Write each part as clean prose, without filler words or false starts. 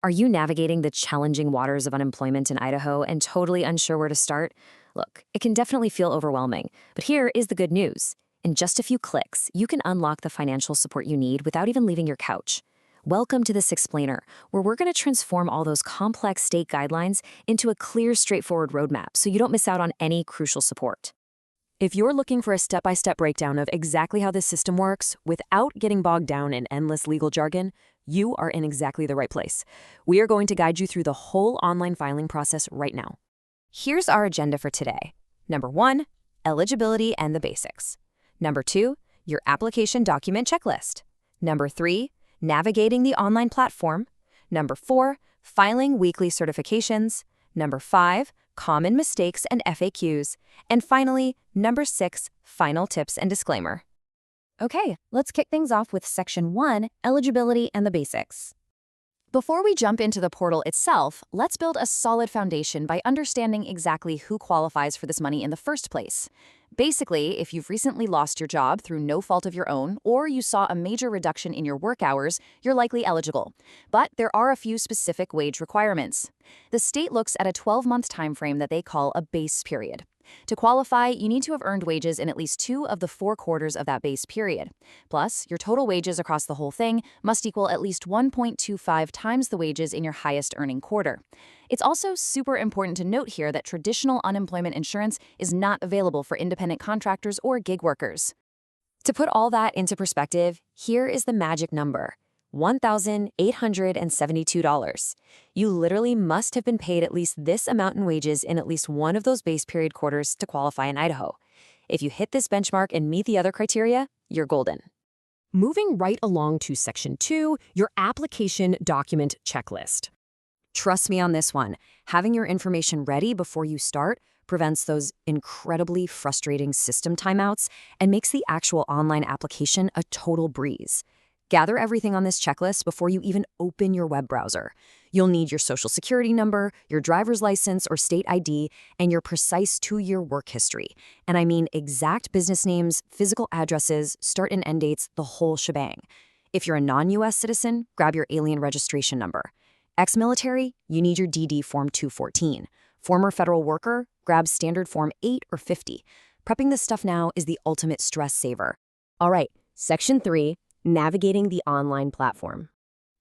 Are you navigating the challenging waters of unemployment in Idaho and totally unsure where to start? Look, it can definitely feel overwhelming, but here is the good news. In just a few clicks, you can unlock the financial support you need without even leaving your couch. Welcome to this explainer, where we're going to transform all those complex state guidelines into a clear, straightforward roadmap so you don't miss out on any crucial support. If you're looking for a step-by-step breakdown of exactly how this system works without getting bogged down in endless legal jargon, you are in exactly the right place. We are going to guide you through the whole online filing process right now. Here's our agenda for today. Number 1, eligibility and the basics. Number 2, your application document checklist. Number 3, navigating the online platform. Number 4, filing weekly certifications. Number 5, common mistakes and FAQs. And finally, number 6, final tips and disclaimer. Okay, let's kick things off with Section 1, eligibility and the basics. Before we jump into the portal itself, let's build a solid foundation by understanding exactly who qualifies for this money in the first place. Basically, if you've recently lost your job through no fault of your own, or you saw a major reduction in your work hours, you're likely eligible. But there are a few specific wage requirements. The state looks at a 12-month time frame that they call a base period. To qualify, you need to have earned wages in at least 2 of the 4 quarters of that base period. Plus, your total wages across the whole thing must equal at least 1.25 times the wages in your highest earning quarter. It's also super important to note here that traditional unemployment insurance is not available for independent contractors or gig workers. To put all that into perspective, here is the magic number. $1,872. You literally must have been paid at least this amount in wages in at least one of those base period quarters to qualify in Idaho. If you hit this benchmark and meet the other criteria, you're golden. Moving right along to Section 2, your application document checklist. Trust me on this one. Having your information ready before you start prevents those incredibly frustrating system timeouts and makes the actual online application a total breeze. Gather everything on this checklist before you even open your web browser. You'll need your social security number, your driver's license or state ID, and your precise 2-year work history. And I mean exact business names, physical addresses, start and end dates, the whole shebang. If you're a non-US citizen, grab your alien registration number. Ex-military, you need your DD Form 214. Former federal worker, grab standard Form 8 or 50. Prepping this stuff now is the ultimate stress saver. All right, Section 3, navigating the online platform.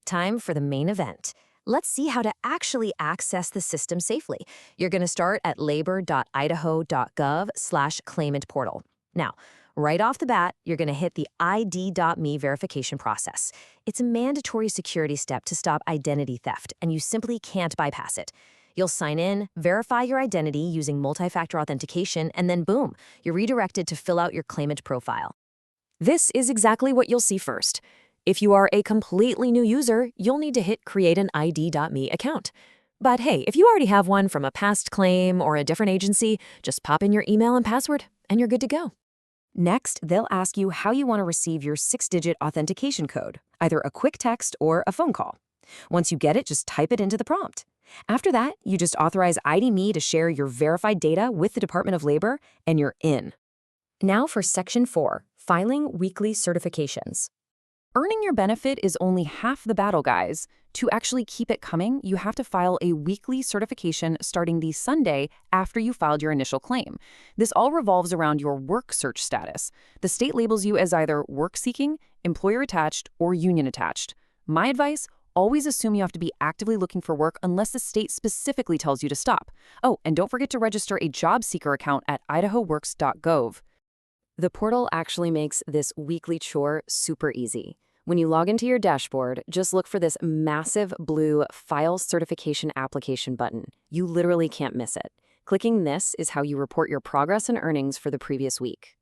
Time for the main event. Let's see how to actually access the system safely. You're going to start at labor.idaho.gov/claimant portal. Now, right off the bat, you're going to hit the ID.me verification process. It's a mandatory security step to stop identity theft, and you simply can't bypass it. You'll sign in, verify your identity using multi-factor authentication, and then boom, you're redirected to fill out your claimant profile. This is exactly what you'll see first. If you are a completely new user, you'll need to hit Create an ID.me account. But hey, if you already have one from a past claim or a different agency, just pop in your email and password, and you're good to go. Next, they'll ask you how you want to receive your 6-digit authentication code, either a quick text or a phone call. Once you get it, just type it into the prompt. After that, you just authorize ID.me to share your verified data with the Department of Labor, and you're in. Now for Section 4. Filing weekly certifications. Earning your benefit is only half the battle, guys. To actually keep it coming, you have to file a weekly certification starting the Sunday after you filed your initial claim. This all revolves around your work search status. The state labels you as either work-seeking, employer-attached, or union-attached. My advice, always assume you have to be actively looking for work unless the state specifically tells you to stop. Oh, and don't forget to register a job seeker account at idahoworks.gov. The portal actually makes this weekly chore super easy. When you log into your dashboard, just look for this massive blue File Certification Application button. You literally can't miss it. Clicking this is how you report your progress and earnings for the previous week.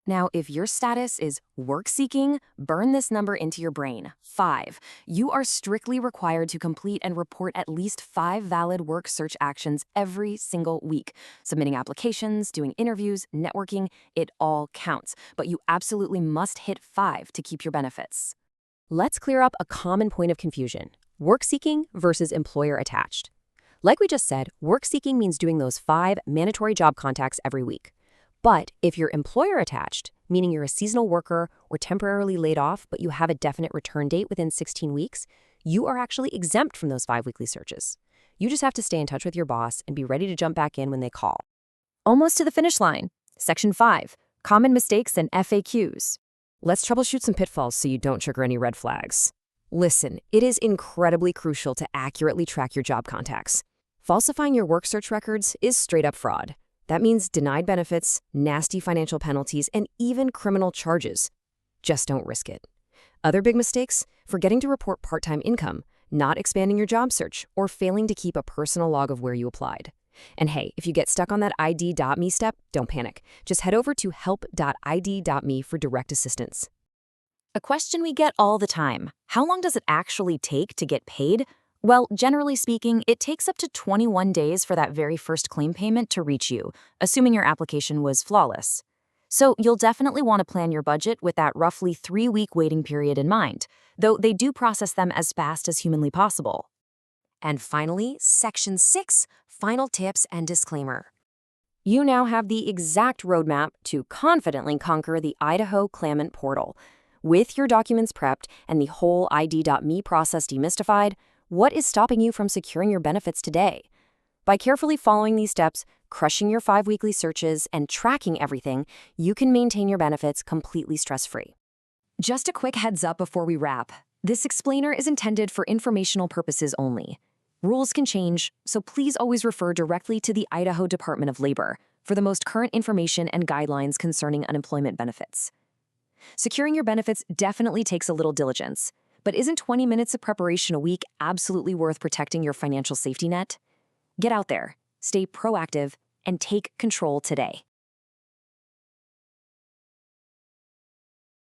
Now, if your status is work-seeking, burn this number into your brain. 5. You are strictly required to complete and report at least 5 valid work search actions every single week. Submitting applications, doing interviews, networking, it all counts. But you absolutely must hit 5 to keep your benefits. Let's clear up a common point of confusion: work-seeking versus employer-attached. Like we just said, work-seeking means doing those 5 mandatory job contacts every week. But if you're employer-attached, meaning you're a seasonal worker or temporarily laid off but you have a definite return date within 16 weeks, you are actually exempt from those 5 weekly searches. You just have to stay in touch with your boss and be ready to jump back in when they call. Almost to the finish line. Section 5. Common mistakes and FAQs. Let's troubleshoot some pitfalls so you don't trigger any red flags. Listen, it is incredibly crucial to accurately track your job contacts. Falsifying your work search records is straight up fraud. That means denied benefits, nasty financial penalties, and even criminal charges. Just don't risk it. Other big mistakes? Forgetting to report part-time income, not expanding your job search, or failing to keep a personal log of where you applied. And hey, if you get stuck on that ID.me step, don't panic. Just head over to help.id.me for direct assistance. A question we get all the time. How long does it actually take to get paid? Well, generally speaking, it takes up to 21 days for that very first claim payment to reach you, assuming your application was flawless. So you'll definitely want to plan your budget with that roughly 3-week waiting period in mind, though they do process them as fast as humanly possible. And finally, Section 6, Final Tips and Disclaimer. You now have the exact roadmap to confidently conquer the Idaho claimant portal. With your documents prepped and the whole ID.me process demystified, what is stopping you from securing your benefits today? By carefully following these steps, crushing your 5 weekly searches, and tracking everything, you can maintain your benefits completely stress-free. Just a quick heads up before we wrap. This explainer is intended for informational purposes only. Rules can change, so please always refer directly to the Idaho Department of Labor for the most current information and guidelines concerning unemployment benefits. Securing your benefits definitely takes a little diligence, but isn't 20 minutes of preparation a week absolutely worth protecting your financial safety net? Get out there, stay proactive, and take control today.